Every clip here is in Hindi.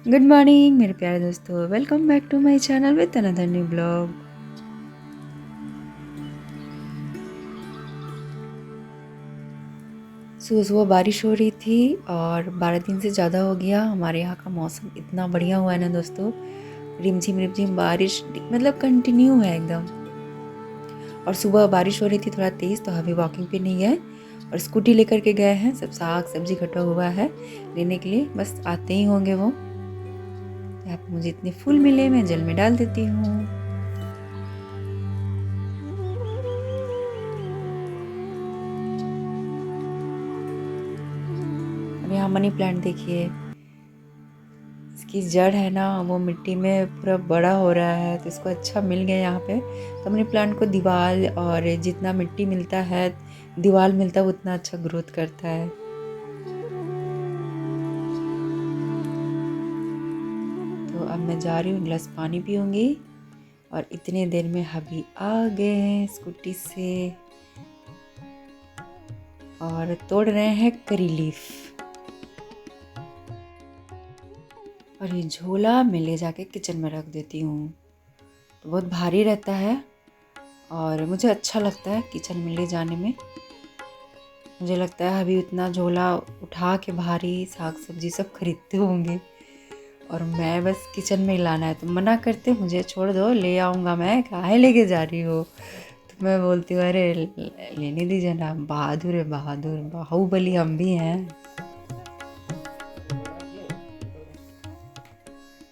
गुड मॉर्निंग मेरे प्यारे दोस्तों, welcome back to my channel with another new blog. सुबह सुबह बारिश हो रही थी और 12 दिन से ज़्यादा हो गया। हमारे यहाँ का मौसम इतना बढ़िया हुआ है ना दोस्तों, रिमझिम रिमझिम बारिश मतलब कंटिन्यू है एकदम। और सुबह बारिश हो रही थी थोड़ा तेज़, तो अभी वॉकिंग पे नहीं गए और स्कूटी लेकर के गए हैं। सब साग सब्जी कटा हुआ है लेने के लिए, बस आते ही होंगे वो। यहाँ पे मुझे इतने फूल मिले, मैं जल में डाल देती हूँ। और यहाँ मनी प्लांट देखिए, इसकी जड़ है ना वो मिट्टी में पूरा बड़ा हो रहा है, तो इसको अच्छा मिल गया यहाँ पे। तो मनी प्लांट को दीवार और जितना मिट्टी मिलता है, दीवार मिलता है, उतना अच्छा ग्रोथ करता है। तो अब मैं जा रही हूँ, गिलास पानी पीऊँगी। और इतने देर में हबी आ गए हैं स्कूटी से और तोड़ रहे हैं करी लीफ। और ये झोला मैं ले जाके किचन में रख देती हूँ। तो बहुत भारी रहता है और मुझे अच्छा लगता है किचन में ले जाने में। मुझे लगता है अभी उतना झोला उठा के भारी साग सब्जी सब खरीदते होंगे और मैं बस किचन में ही लाना है। तो मना करते, मुझे छोड़ दो, ले आऊँगा, मैं काहे लेके जा रही हो। तो मैं बोलती हूँ अरे लेने दीजिए ना, बहादुर है, बहादुर, बाहुबली हम भी हैं।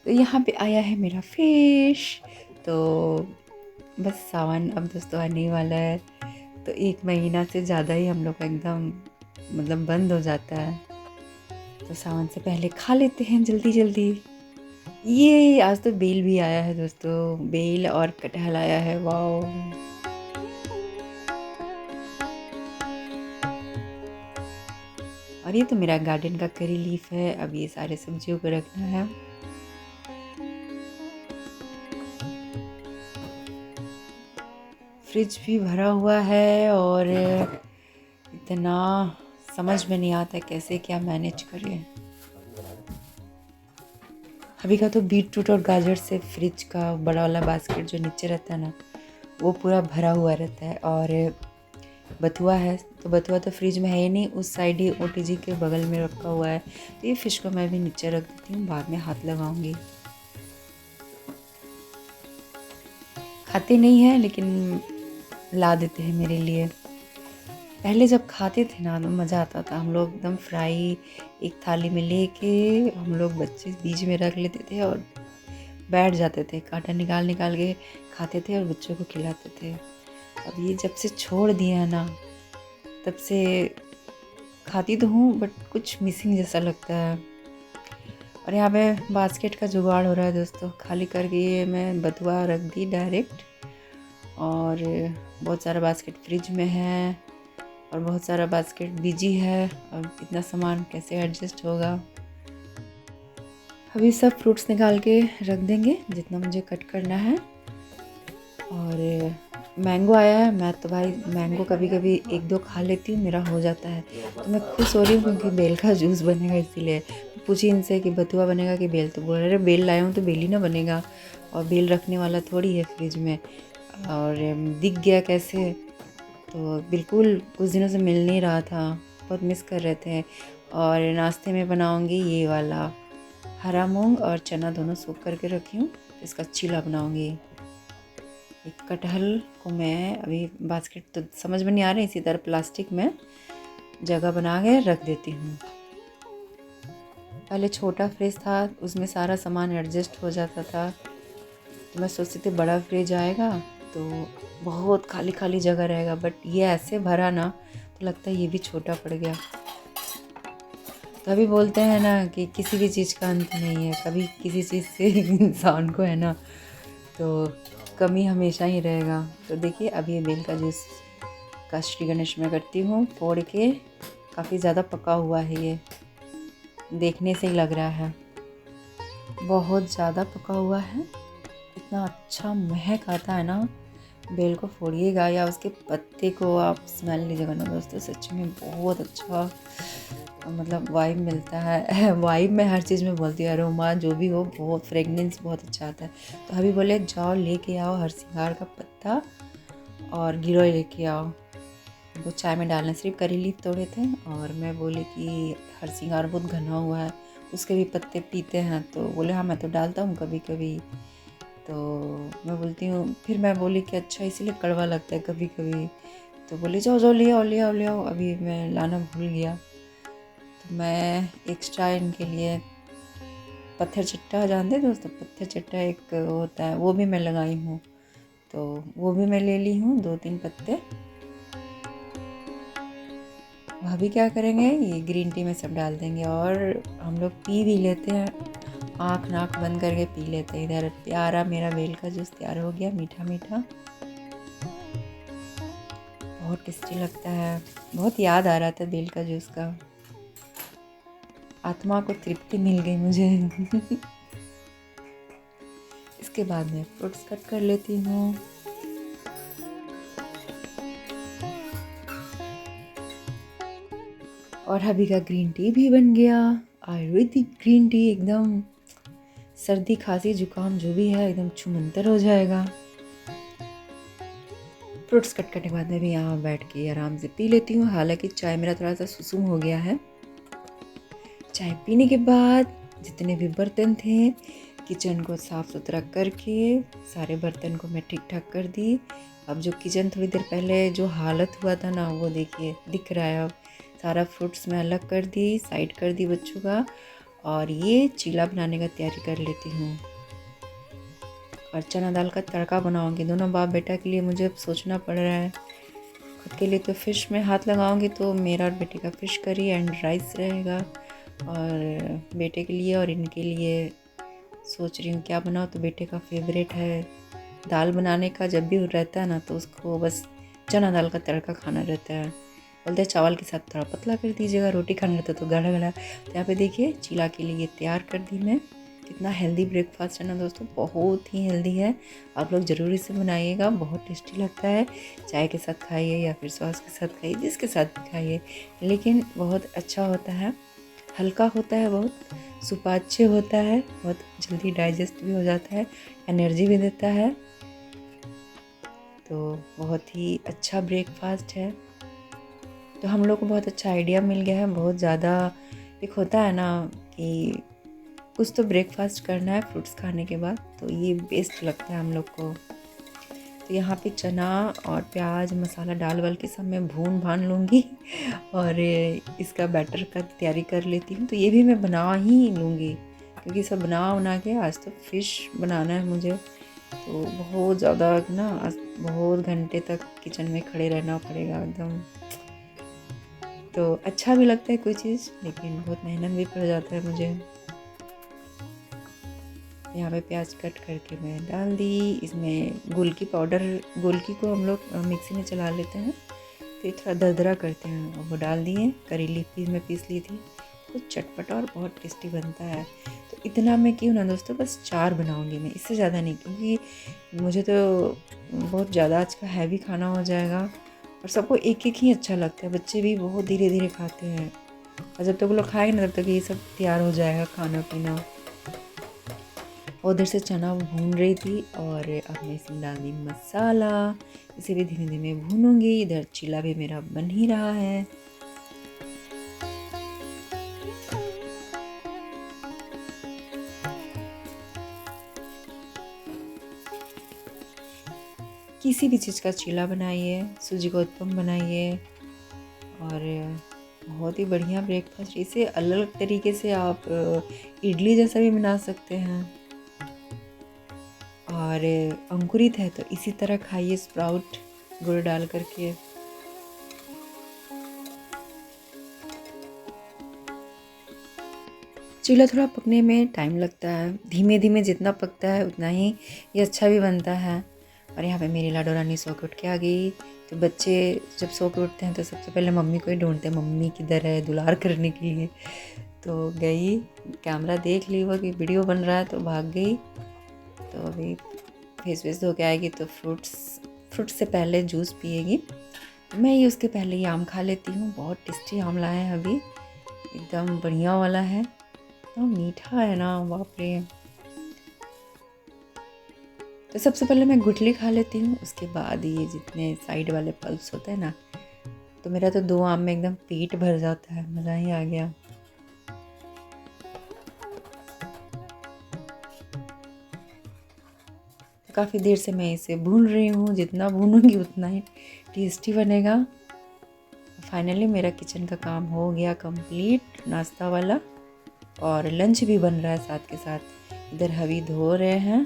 तो यहाँ पे आया है मेरा फिश। तो बस सावन अब दोस्तों आने वाला है, तो 1 महीना से ज़्यादा ही हम लोग का एकदम मतलब बंद हो जाता है। तो सावन से पहले खा लेते हैं जल्दी जल्दी। ये आज तो बेल भी आया है दोस्तों, बेल और कटहल आया है, वाह। और ये तो मेरा गार्डन का करी लीफ है। अब ये सारे सब्जियों को रखना है। फ्रिज भी भरा हुआ है और इतना समझ में नहीं आता कैसे क्या मैनेज करें। अभी का तो बीट रूट और गाजर से फ्रिज का बड़ा वाला बास्केट जो नीचे रहता है ना, वो पूरा भरा हुआ रहता है। और बथुआ है, तो बथुआ तो फ्रिज में है ही नहीं, उस साइड ही ओटीजी के बगल में रखा हुआ है। तो ये फिश को मैं भी नीचे रख देती हूँ, बाद में हाथ लगाऊंगी। खाते नहीं है लेकिन ला देते हैं मेरे लिए। पहले जब खाते थे ना तो मज़ा आता था। हम लोग एकदम फ्राई एक थाली में लेके हम लोग बच्चे बीच में रख लेते थे और बैठ जाते थे, कांटा निकाल निकाल के खाते थे और बच्चों को खिलाते थे। अब ये जब से छोड़ दिया है ना, तब से खाती तो हूँ बट कुछ मिसिंग जैसा लगता है। और यहाँ पे बास्केट का जुगाड़ हो रहा है दोस्तों, खाली करके ये मैं बथुआ रख दी डायरेक्ट। और बहुत सारा बास्केट फ्रिज में है और बहुत सारा बास्केट बिजी है। अब इतना सामान कैसे एडजस्ट होगा। अभी सब फ्रूट्स निकाल के रख देंगे जितना मुझे कट करना है। और मैंगो आया है, मैं तो भाई मैंगो कभी कभी 1-2 खा लेती हूँ, मेरा हो जाता है। तो मैं खुश हो रही हूँ क्योंकि बेल का जूस बनेगा, इसीलिए पूछी इनसे कि बथुआ बनेगा कि बेल, तो बोल रहे बेल लाया हूँ तो बेल ही ना बनेगा, और बेल रखने वाला थोड़ी है फ्रिज में। और दिख गया कैसे, तो बिल्कुल कुछ दिनों से मिल नहीं रहा था, बहुत मिस कर रहे थे। और नाश्ते में बनाऊंगी ये वाला हरा मूंग और चना दोनों सूख करके रखी हूँ, तो इसका चीला बनाऊंगी। एक कटहल को मैं अभी बास्केट तो समझ में नहीं आ रहा, इसी तरह प्लास्टिक में जगह बना के रख देती हूँ। पहले छोटा फ्रिज था, उसमें सारा सामान एडजस्ट हो जाता था। तो मैं सोचती थी बड़ा फ्रिज आएगा तो बहुत खाली खाली जगह रहेगा, बट ये ऐसे भरा ना तो लगता है ये भी छोटा पड़ गया। तो अभी बोलते हैं ना कि किसी भी चीज़ का अंत नहीं है, कभी किसी चीज़ से इंसान को है ना तो कमी हमेशा ही रहेगा। तो देखिए अभी ये बेल का जूस का श्री गणेश में करती हूँ फोड़ के। काफ़ी ज़्यादा पका हुआ है ये, देखने से ही लग रहा है बहुत ज़्यादा पका हुआ है। इतना अच्छा महक आता है ना, बेल को फोड़िएगा या उसके पत्ते को आप स्मेल लीजिएगा ना दोस्तों, सच में बहुत अच्छा मतलब वाइब मिलता है। वाइब में हर चीज़ में बोलती हूँ, अरोमा जो भी हो, बहुत फ्रेगनेंस बहुत अच्छा आता है। तो अभी बोले जाओ लेके आओ हरसिंगार का पत्ता और गिलोय लेके आओ, वो चाय में डालना। सिर्फ करी लीफ तोड़े थे और मैं बोली कि हरसिंगार बहुत घना हुआ है, उसके भी पत्ते पीते हैं। तो बोले हाँ मैं तो डालता हूँ कभी कभी। तो मैं बोलती हूँ, फिर मैं बोली कि अच्छा इसीलिए कड़वा लगता है कभी कभी। तो बोली जाओ जाओ ले आओ ले आओ ले आओ, अभी मैं लाना भूल गया। तो मैं एक्स्ट्रा इनके लिए पत्थर चट्टा जानते दोस्तों, पत्थर चट्टा एक होता है, वो भी मैं लगाई हूँ। तो वो भी मैं ले ली हूँ 2-3 पत्ते। भाभी क्या करेंगे, ये ग्रीन टी में सब डाल देंगे और हम लोग पी भी लेते हैं, आँख नाक बंद करके पी लेते हैं। इधर प्यारा मेरा बेल का जूस तैयार हो गया, मीठा मीठा, बहुत टेस्टी लगता है। बहुत याद आ रहा था बेल का जूस का, आत्मा को तृप्ति मिल गई मुझे। इसके बाद मैं फ्रूट्स कट कर लेती हूँ। और अभी का ग्रीन टी भी बन गया, आयुर्वेदिक ग्रीन टी, एकदम सर्दी खांसी जुकाम जो भी है एकदम छुमंतर हो जाएगा। फ्रूट्स कट करने के बाद मैं भी यहाँ बैठ के आराम से पी लेती हूँ। हालांकि चाय मेरा थोड़ा सा सुसुम हो गया है। चाय पीने के बाद जितने भी बर्तन थे किचन को साफ़ सुथरा करके सारे बर्तन को मैं ठीक ठाक कर दी। अब जो किचन थोड़ी देर पहले जो हालत हुआ था ना, वो देखिए दिख रहा है। अब सारा फ्रूट्स मैं अलग कर दी, साइड कर दी बच्चों का, और ये चीला बनाने का तैयारी कर लेती हूँ। और चना दाल का तड़का बनाऊंगी, दोनों बाप बेटा के लिए मुझे सोचना पड़ रहा है। खुद के लिए तो फ़िश में हाथ लगाऊंगी तो मेरा और बेटे का फ़िश करी एंड राइस रहेगा, और बेटे के लिए और इनके लिए सोच रही हूँ क्या बनाऊँ। तो बेटे का फेवरेट है दाल बनाने का, जब भी रहता है ना तो उसको बस चना दाल का तड़का खाना रहता है। बोलते हैं चावल के साथ थोड़ा पतला कर दीजिएगा, रोटी खाना रहता तो गाढ़ा गाढ़ा। तो यहाँ पे देखिए चीला के लिए तैयार कर दी मैं। कितना हेल्दी ब्रेकफास्ट है ना दोस्तों, बहुत ही हेल्दी है। आप लोग ज़रूर इसे बनाइएगा, बहुत टेस्टी लगता है। चाय के साथ खाइए या फिर सॉस के साथ खाइए, जिसके साथ भी खाइए, लेकिन बहुत अच्छा होता है, हल्का होता है, बहुत सुपाच्य होता है, बहुत जल्दी डाइजेस्ट भी हो जाता है, एनर्जी भी देता है। तो बहुत ही अच्छा ब्रेकफास्ट है। तो हम लोग को बहुत अच्छा आइडिया मिल गया है। बहुत ज़्यादा एक होता है ना कि कुछ तो ब्रेकफास्ट करना है फ्रूट्स खाने के बाद, तो ये बेस्ट लगता है हम लोग को। तो यहाँ पे चना और प्याज मसाला डाल वाल के सब मैं भून भान लूँगी और इसका बैटर का तैयारी कर लेती हूँ। तो ये भी मैं बना ही लूँगी, क्योंकि सब बना के आज तो फ़िश बनाना है मुझे। तो बहुत ज़्यादा ना, आज बहुत घंटे तक किचन में खड़े रहना पड़ेगा एकदम। तो अच्छा भी लगता है कोई चीज़, लेकिन बहुत मेहनत भी पड़ जाता है मुझे। यहाँ पे प्याज कट करके मैं डाल दी। इसमें गोलकी पाउडर, गोलकी को हम लोग मिक्सी में चला लेते हैं, फिर थोड़ा दरदरा करते हैं, और वो डाल दिए। करी लीफ भी मैं पीस ली थी। तो चटपटा और बहुत टेस्टी बनता है। तो इतना मैं क्यों ना दोस्तों, बस 4 बनाऊंगी मैं, इससे ज़्यादा नहीं, क्योंकि मुझे तो बहुत ज़्यादा आज का हैवी खाना हो जाएगा, और सबको एक एक ही अच्छा लगता है। बच्चे भी बहुत धीरे धीरे खाते हैं, और जब तक वो लोग खाएंगे ना तब तक ये सब तैयार हो जाएगा खाना पीना। उधर से चना भून रही थी, और अब मैं इसमें डाल दी मसाला। इसे भी धीमे धीमे भूनूंगी। इधर चीला भी मेरा बन ही रहा है। किसी भी चीज़ का चीला बनाइए, सूजी का उत्पम बनाइए, और बहुत ही बढ़िया ब्रेकफास्ट। इसे अलग अलग तरीके से आप इडली जैसा भी बना सकते हैं, और अंकुरित है तो इसी तरह खाइए, स्प्राउट गुड़ डाल करके। चीला थोड़ा पकने में टाइम लगता है, धीमे धीमे जितना पकता है उतना ही ये अच्छा भी बनता है। और यहाँ पे मेरी लाडो रानी सो के उठ के आ गई। तो बच्चे जब सो के उठते हैं तो सबसे पहले मम्मी को ही ढूंढते हैं, मम्मी किधर है, दुलार करने के लिए। तो गई, कैमरा देख ली वो कि वीडियो बन रहा है, तो भाग गई। तो अभी फेस वेस धो के आएगी तो फ्रूट्स से पहले जूस पिएगी। मैं ये उसके पहले ही आम खा लेती हूँ। बहुत टेस्टी आम लाए हैं अभी, एकदम बढ़िया वाला है, तो मीठा है ना, बाप रे। तो सबसे पहले मैं गुठली खा लेती हूँ, उसके बाद ये जितने साइड वाले पल्प्स होते हैं ना, तो मेरा तो 2 आम में एकदम पेट भर जाता है, मज़ा ही आ गया। तो काफ़ी देर से मैं इसे भून रही हूँ, जितना भूनूंगी उतना ही टेस्टी बनेगा। फाइनली मेरा किचन का काम हो गया कंप्लीट, नाश्ता वाला, और लंच भी बन रहा है साथ के साथ। इधर हवी धो रहे हैं,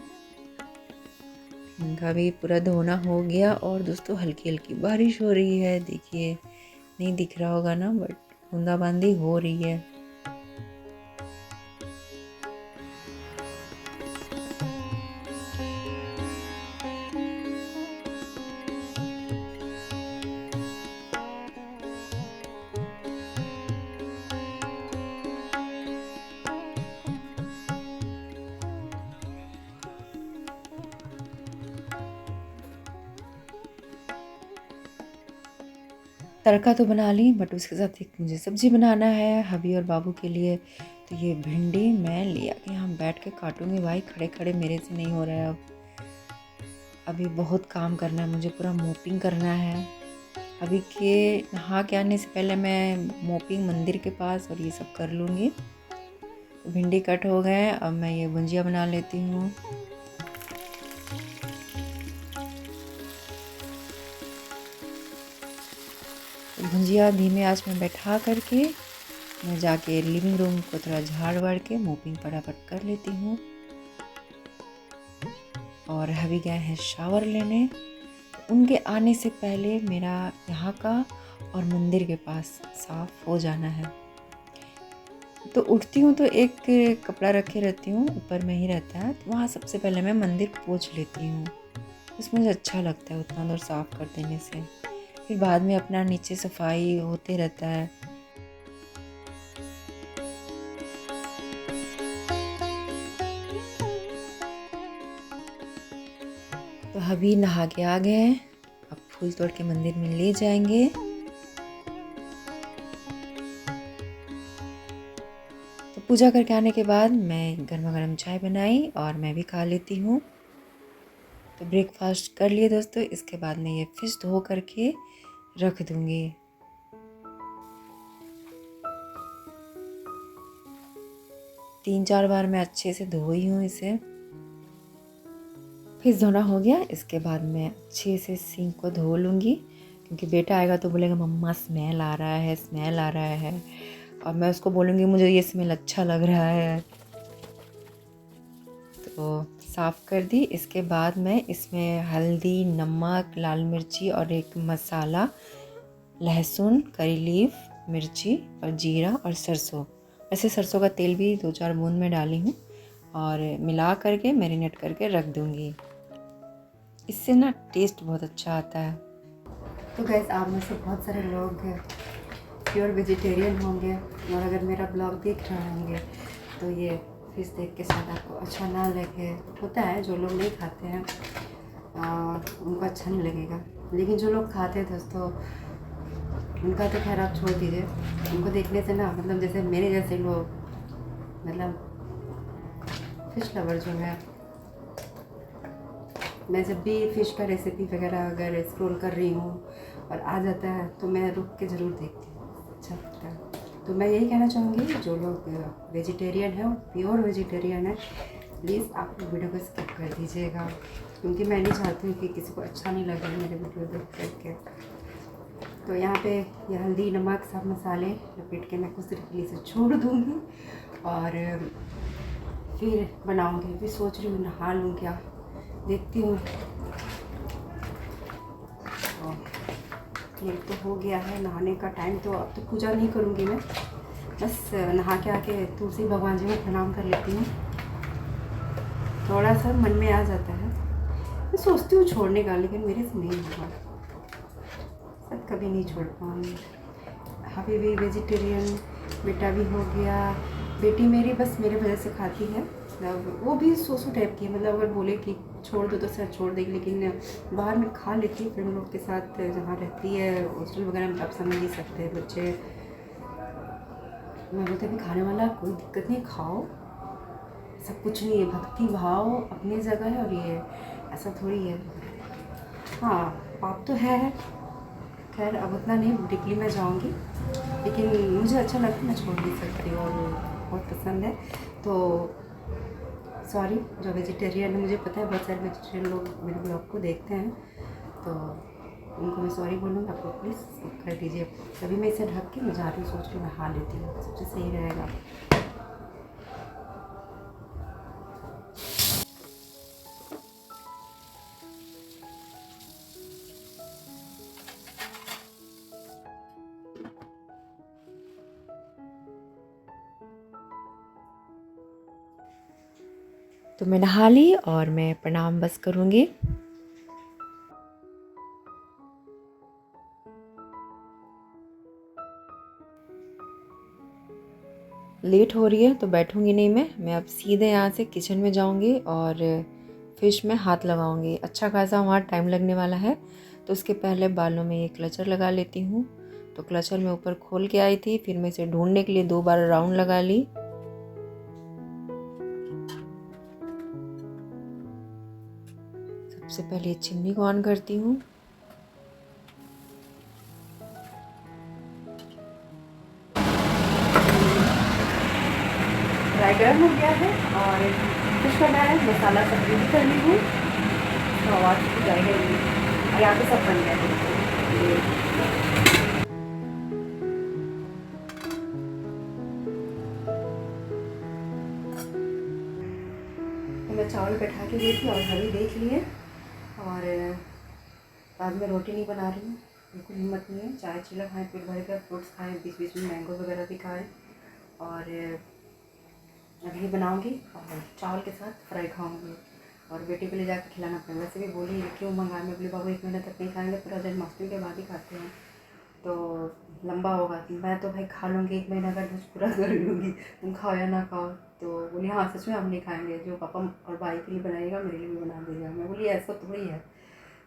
इनका भी पूरा धोना हो गया। और दोस्तों हल्की हल्की बारिश हो रही है, देखिए नहीं दिख रहा होगा ना, बट बूंदाबांदी हो रही है। तड़का तो बना ली, बट उसके साथ एक मुझे सब्ज़ी बनाना है हबी और बाबू के लिए। तो ये भिंडी मैं ले आके यहाँ बैठ के काटूंगी, भाई खड़े खड़े मेरे से नहीं हो रहा है। अब अभी बहुत काम करना है मुझे, पूरा मोपिंग करना है। अभी के नहा के आने से पहले मैं मोपिंग मंदिर के पास और ये सब कर लूँगी। तो भिंडी कट हो गए, अब मैं ये भुंजिया बना लेती हूँ। भुंजिया धीमे आंच में बैठा करके मैं जाके लिविंग रूम को थोड़ा झाड़ वाड़ के मोपिंग फटाफट कर लेती हूँ। और अभी गए हैं शावर लेने, तो उनके आने से पहले मेरा यहाँ का और मंदिर के पास साफ हो जाना है। तो उठती हूँ तो एक कपड़ा रखे रहती हूँ, ऊपर में ही रहता है, तो वहाँ सबसे पहले मैं मंदिर पोंछ लेती हूँ। उसमें मुझे अच्छा लगता है उतना दूर साफ़ कर देने से। फिर बाद में अपना नीचे सफाई होते रहता है। तो अभी नहा के आ गए हैं, अब फूल तोड़ के मंदिर में ले जाएंगे। तो पूजा करके आने के बाद मैं गर्मा गर्म चाय बनाई और मैं भी खा लेती हूँ। तो ब्रेकफास्ट कर लिए दोस्तों, इसके बाद मैं ये फिश धो करके रख दूँगी। तीन चार बार मैं अच्छे से धोई हूँ इसे। फिश धोना हो गया, इसके बाद मैं अच्छे से सिंक को धो लूँगी, क्योंकि बेटा आएगा तो बोलेगा मम्मा स्मेल आ रहा है, स्मेल आ रहा है, और मैं उसको बोलूँगी मुझे ये स्मेल अच्छा लग रहा है। तो साफ़ कर दी। इसके बाद मैं इसमें हल्दी, नमक, लाल मिर्ची और एक मसाला, लहसुन, करी लीफ, मिर्ची और जीरा और सरसों, ऐसे सरसों का तेल भी 2-4 बूंद में डाली हूँ, और मिला करके मैरिनेट करके रख दूँगी। इससे ना टेस्ट बहुत अच्छा आता है। तो गैस आप में से बहुत सारे लोग प्योर वेजिटेरियन होंगे, और अगर मेरा ब्लॉग देख रहे होंगे तो ये फिश देख के शायद आपको अच्छा ना लगे। होता है जो लोग नहीं खाते हैं उनको अच्छा नहीं लगेगा, लेकिन जो लोग खाते हैं दोस्तों उनका तो खैर आप छोड़ दीजिए। उनको देखने से ना मतलब जैसे मेरे जैसे लोग, मतलब फ़िश लवर जो है, मैं जब भी फ़िश का रेसिपी वगैरह अगर स्क्रॉल कर रही हूँ और आ जाता है तो मैं रुक के ज़रूर देखती हूँ, अच्छा लगता है। तो मैं यही कहना चाहूँगी जो लोग वेजिटेरियन है, प्योर वेजिटेरियन है, प्लीज़ आप वीडियो को स्किप कर दीजिएगा, क्योंकि मैं नहीं चाहती हूँ कि किसी को अच्छा नहीं लगे मेरे वीडियो देख करके। तो यहाँ पे ये हल्दी, नमक, सब मसाले लपेट के मैं कुछ देर के लिए इसे छोड़ दूँगी और फिर बनाऊँगी। फिर सोच रही हूँ नहा लूँ क्या, देखती हूँ। ये तो हो गया है नहाने का टाइम, तो अब तो पूजा नहीं करूँगी मैं, बस नहा के आके तुलसी भगवान जी को प्रणाम कर लेती हूँ। थोड़ा सा मन में आ जाता है, मैं सोचती हूँ छोड़ने का, लेकिन मेरे से नहीं होगा, सब कभी नहीं छोड़ पाऊँगी। अभी भी वेजिटेरियन, बेटा भी हो गया। बेटी मेरी बस मेरे वजह से खाती है, मतलब वो भी सोसू टाइप की है, मतलब अगर बोले कि छोड़ दो तो सर छोड़ देगी, लेकिन बाहर में खा लेती है। फिर हम लोग के साथ जहाँ रहती है हॉस्टल वगैरह में, आप समझ नहीं सकते, बच्चे मैं बोलते भी खाने वाला कोई दिक्कत नहीं, खाओ, सब कुछ नहीं है, भक्ति भाव अपनी जगह है और ये ऐसा थोड़ी है। हाँ पाप तो है, खैर अब उतना नहीं डीपली मैं जाऊँगी, लेकिन मुझे अच्छा लगता है, मैं छोड़ नहीं सकती और बहुत पसंद है। तो सॉरी जो वेजिटेरियन है, मुझे पता है बहुत सारे वेजिटेरियन लोग मेरे ब्लॉग को देखते हैं, तो उनको मैं सॉरी बोलूँगी, आप लोग प्लीज़ कर दीजिए। तभी मैं इसे ढक के मैं जा रही हूँ, सोच रही हूँ नहा लेती हूँ, सबसे सही रहेगा। तो मैं नहा ली और मैं प्रणाम बस करूँगी। लेट हो रही है तो बैठूँगी नहीं मैं अब सीधे यहाँ से किचन में जाऊँगी और फ़िश में हाथ लगाऊँगी। अच्छा खासा वहाँ टाइम लगने वाला है, तो उसके पहले बालों में एक क्लचर लगा लेती हूँ। तो क्लचर मैं ऊपर खोल के आई थी, फिर मैं इसे ढूंढने के लिए 2 बार राउंड लगा ली। सबसे पहले चिमनी को ऑन करती हूँ। फ्राई गर्म हो गया है और फिश करना है, मसाला सब रेडी कर ली हूँ, तो आवाज़ तो जाएगा ही और यहाँ पे सब बन गया है। तो मैं चावल बैठा के गई थी और हरी देख लिए, और बाद में रोटी नहीं बना रही हूँ, बिल्कुल हिम्मत नहीं है। चाय चीला खाएँ, पेट भर कर फ्रूट्स खाएँ, बीच बीच में मैंगो वगैरह भी खाएँ, और अभी बनाऊँगी और चावल के साथ फ्राई खाऊँगी और बेटी को ले जाकर खिलाना पड़ेगा। वैसे भी बोली क्यों मंगाए, मैं बोली बाबू 1 महीने तक नहीं खाएंगे, पूरा जन्माष्टमी के बाद ही खाते हैं, तो लंबा होगा। मैं तो भाई खा लूँगी, 1 महीना का कुछ पूरा कर लूँगी, तुम खाओ या ना खाओ। तो बोली हाँ सच में हम नहीं खाएंगे, जो पापा और भाई के लिए बनाइएगा मेरे लिए भी बना दीजिएगा। मैं बोली ऐसा थोड़ी है,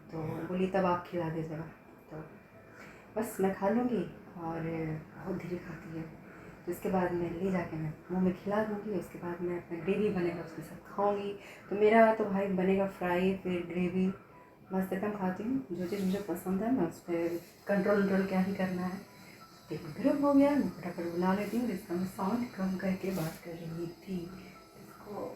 तो बोली तब आप खिला दीजिएगा। तो बस मैं खा लूँगी, और बहुत धीरे खाती है, तो इसके बाद मैं ले जाके मैं मुँह में खिला दूँगी। उसके बाद मैं अपना ग्रेवी बनेगा उसके साथ खाऊँगी। तो मेरा तो भाई बनेगा फ्राई फिर ग्रेवी, मस्त एकदम खाती हूँ। जो चीज़ मुझे पसंद है मैं उस पर कंट्रोल क्या ही करना है। तेल गर्म हो गया, मैं फटाफट बना लेती हूँ, जिसका मैं साउंड कम करके बात कर रही थी। इसको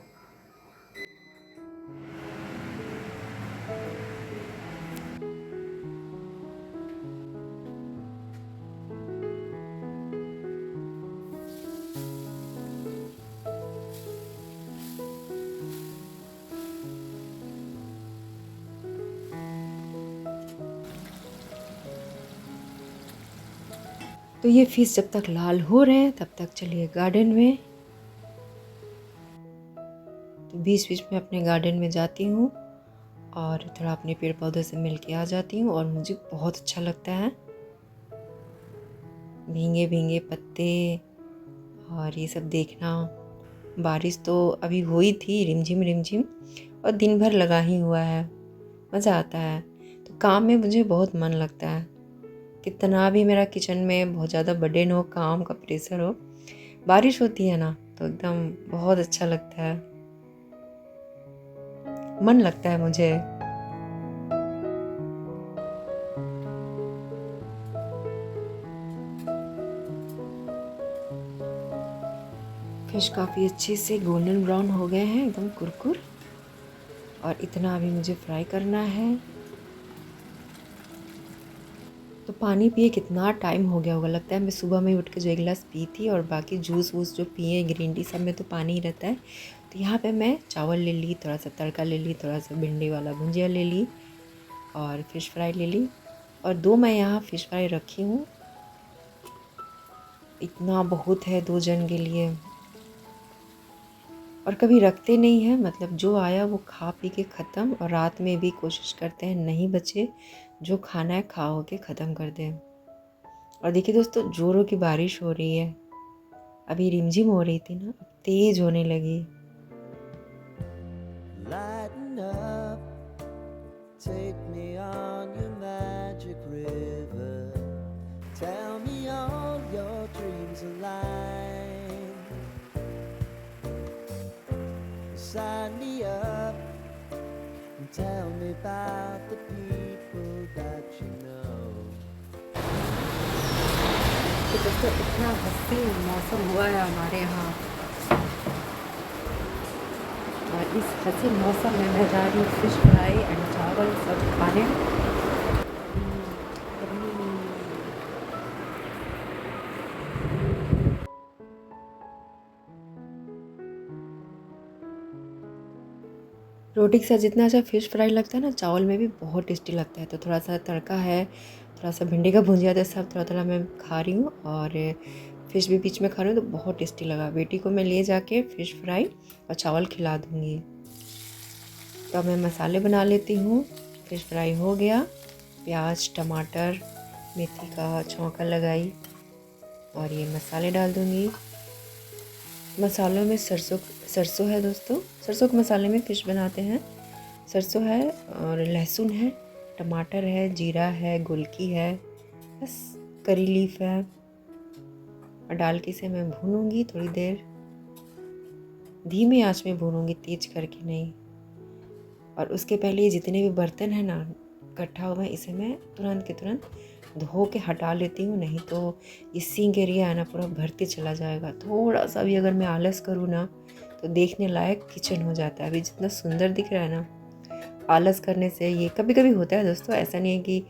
तो ये फिश जब तक लाल हो रहे हैं तब तक चलिए गार्डन में। तो बीच बीच में अपने गार्डन में जाती हूँ और थोड़ा अपने पेड़ पौधों से मिल के आ जाती हूँ, और मुझे बहुत अच्छा लगता है। भींगे भींगे पत्ते और ये सब देखना। बारिश तो अभी हुई थी रिमझिम रिमझिम, और दिन भर लगा ही हुआ है, मज़ा आता है। तो काम में मुझे बहुत मन लगता है, कितना भी मेरा किचन में बहुत ज़्यादा बर्डन हो, काम का प्रेशर हो, बारिश होती है ना तो एकदम बहुत अच्छा लगता है, मन लगता है मुझे। फिश काफ़ी अच्छे से गोल्डन ब्राउन हो गए हैं, एकदम कुरकुर, और इतना अभी मुझे फ्राई करना है। तो पानी पिए कितना टाइम हो गया होगा, लगता है मैं सुबह में उठ के जो 1 गिलास पी थी, और बाकी जूस वूस जो पिए ग्रीन टी सब में तो पानी ही रहता है। तो यहाँ पे मैं चावल ले ली, थोड़ा सा तड़का ले ली, थोड़ा सा भिंडी वाला भुंजिया ले ली, और फ़िश फ्राई ले ली, और 2 मैं यहाँ फ़िश फ्राई रखी हूँ। इतना बहुत है 2 जन के लिए, और कभी रखते नहीं हैं, मतलब जो आया वो खा पी के ख़त्म, और रात में भी कोशिश करते हैं नहीं बचे, जो खाना है खा हो के ख़त्म कर दें। और देखिए दोस्तों, जोरों की बारिश हो रही है, अभी रिमझिम हो रही थी ना, अब तेज़ होने लगी। Lighten up, take me on your magic river, tell me all your dreams are lying. sign me up and tell me about the people that you know. तो दोस्तों इतना हसीन मौसम हुआ है हमारे यहाँ, और इस हसीन मौसम में मैं जा रही हूँ फिश फ्राई एंड चावल सब खाने। रोटी के साथ जितना अच्छा फ़िश फ्राई लगता है ना, चावल में भी बहुत टेस्टी लगता है। तो थोड़ा सा तड़का है, थोड़ा सा भिंडी का भुजिया था, सब थोड़ा-थोड़ा मैं खा रही हूँ और फ़िश भी बीच में खा रही हूँ, तो बहुत टेस्टी लगा। बेटी को मैं ले जाके फ़िश फ्राई और चावल खिला दूँगी। तो अब मैं मसाले बना लेती हूँ। फ़िश फ्राई हो गया, प्याज, टमाटर, मेथी का छौंका लगाई और ये मसाले डाल दूँगी। मसालों में सरसों है दोस्तों, सरसों के मसाले में फ़िश बनाते हैं। सरसों है और लहसुन है, टमाटर है, जीरा है, गोलकी है, बस करी लीफ है, और डाल के इसे मैं भूनूंगी थोड़ी देर। धीमी आंच में भूनूंगी, तेज करके नहीं। और उसके पहले ये जितने भी बर्तन हैं ना इकट्ठा हुआ है, इसे मैं तुरंत के तुरंत धो के हटा लेती हूँ, नहीं तो ये सिंक एरिया है ना पूरा भरते चला जाएगा। थोड़ा सा भी अगर मैं आलस करूँ ना तो देखने लायक किचन हो जाता है। अभी जितना सुंदर दिख रहा है ना, आलस करने से ये कभी कभी होता है दोस्तों, ऐसा नहीं है कि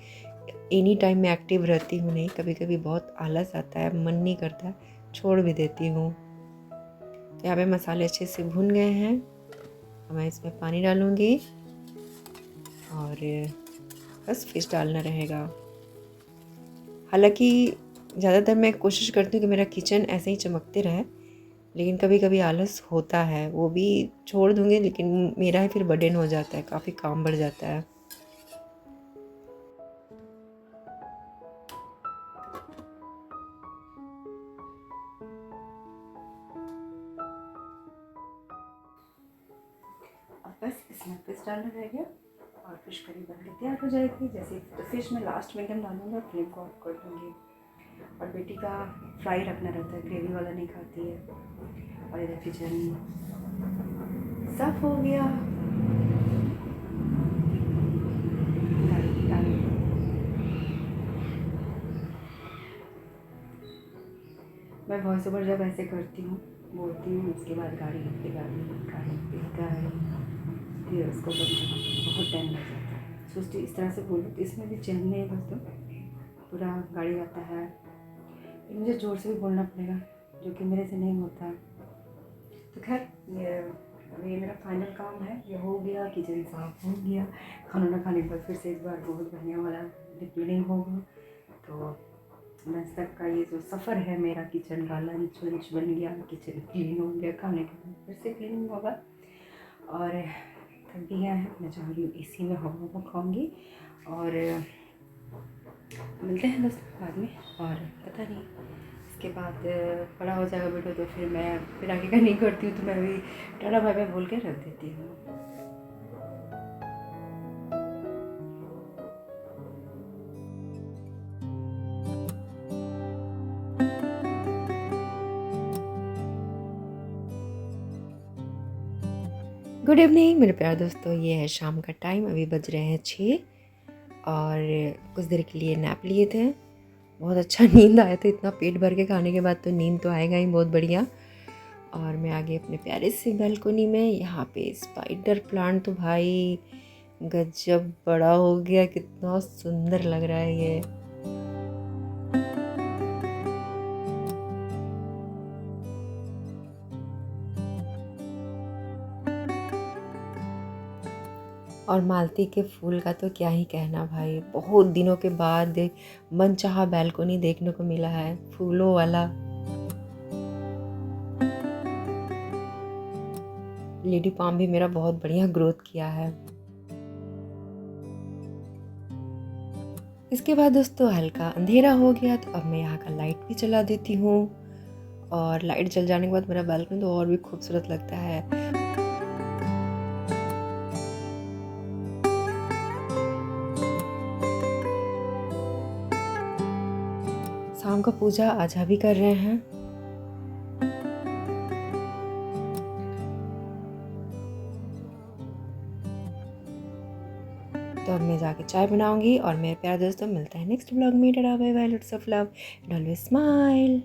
एनी टाइम मैं एक्टिव रहती हूँ, नहीं, कभी कभी बहुत आलस आता है, मन नहीं करता, छोड़ भी देती हूँ। तो यहाँ पे मसाले अच्छे से भुन गए हैं, मैं इसमें पानी डालूँगी और बस फिश डालना रहेगा। हालांकि ज़्यादातर मैं कोशिश करती हूँ कि मेरा किचन ऐसे ही चमकते रहे, लेकिन कभी कभी आलस होता है, वो भी छोड़ दूँगी, लेकिन मेरा ही फिर बर्डन हो जाता है, काफ़ी काम बढ़ जाता है। अब बस इसमें फिश डालना रह गया और फिश करी बन के तैयार हो जाएगी। जैसे तो फिश में लास्ट में एकदम डालूँगा, फ्लेम को ऑफ कर दूँगी। और बेटी का फ्राई रखना रहता है, ग्रेवी वाला नहीं खाती है। और इधर किचन साफ हो गया। मैं वॉइस ओवर जब ऐसे करती हूँ, बोलती हूँ, उसके बाद गाड़ी पे गाड़ी गाड़ी पे गाड़ी, फिर उसको बहुत टाइम लग जाता है। सोचती इस तरह से बोलूँ तो इसमें भी चैन नहीं है दोस्तों, पूरा गाड़ी आता है, मुझे ज़ोर से भी बोलना पड़ेगा, जो कि मेरे से नहीं होता। तो खैर ये मेरा फाइनल काम है, ये हो गया, किचन साफ हो गया। खाना खाने के बाद फिर से एक बार बहुत बढ़िया वाला डीप क्लीनिंग होगा। तो लंच तक का ये जो सफ़र है मेरा, किचन का लंच वंच बन गया, किचन क्लीन हो गया, खाने के बाद फिर से क्लीनिंग होगा। और थक गया है, मैं जा रही हूँ AC में हवा खाऊँगी और मिलते हैं दोस्तों बाद में। और पता नहीं इसके बाद बड़ा हो जाएगा वीडियो तो फिर मैं फिर आगे का नहीं करती हूँ, तो मैं भी टाटा बाय बाय बोल के रख देती हूँ। गुड इवनिंग मेरे प्यारे दोस्तों, ये है शाम का टाइम, अभी बज रहे हैं 6 और कुछ देर के लिए नैप लिए थे। बहुत अच्छा नींद आया था, इतना पेट भर के खाने के बाद तो नींद तो आएगा ही बहुत बढ़िया। और मैं आ गई अपने प्यारे से बालकोनी में। यहाँ पे स्पाइडर प्लांट तो भाई गजब बड़ा हो गया, कितना सुंदर लग रहा है ये। और मालती के फूल का तो क्या ही कहना भाई, बहुत दिनों के बाद मनचाहा बालकोनी देखने को मिला है फूलों वाला। लेडी पाम भी मेरा बहुत बढ़िया ग्रोथ किया है। इसके बाद दोस्तों हल्का अंधेरा हो गया, तो अब मैं यहाँ का लाइट भी चला देती हूँ। और लाइट जल जाने के बाद मेरा बालकनी तो और भी खूबसूरत लगता है। शाम का पूजा आजा भी कर रहे हैं। अब मैं जाके चाय बनाऊंगी। और मेरे प्यारे दोस्तों, मिलता है नेक्स्ट ब्लॉग में। Tata bye bye, lots of love and always smile.